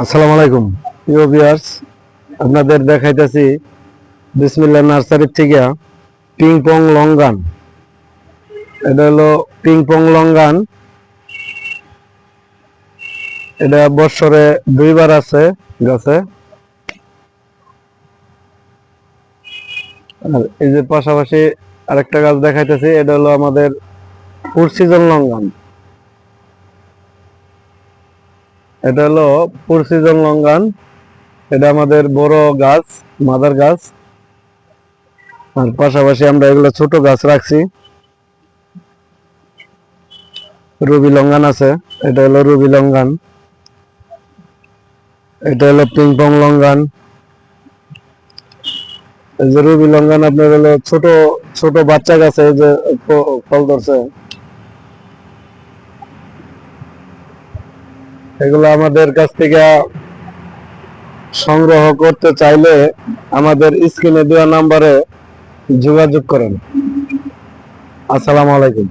আসসালামু আলাইকুম প্রিয় ভিউয়ার্স, আপনাদের দেখাইতেছি বিসমিল্লাহ নার্সারির থেকে পিং পং লঙ্গান। এটা হলো পিং পং লঙ্গান। এটা বছরে দুইবার আছে গাছে। আর এই যে পাশাপাশি আরেকটা গাছ দেখাইতেছি, এটা হলো আমাদের ফুড সিজন লঙ্গান। এটা হলো ফুড সিজন লঙ্গান। এটা আমাদের বড় গাছ, মাদার গাছ। আর পাশাপাশি আমরা এগুলো ছোট গাছ রাখছি। রুবি লঙ্গান আছে, এটা হলো রুবি লঙ্গান। এটা হলো পিং পং লঙ্গান। এই যে রুবি লঙ্গান আপনার হলো ছোট ছোট বাচ্চা গাছে যে ফল ধরছে। এগুলো আমাদের কাছ থেকে সংগ্রহ করতে চাইলে আমাদের স্ক্রিনে দেওয়া নাম্বারে যোগাযোগ করেন। আসসালামু আলাইকুম।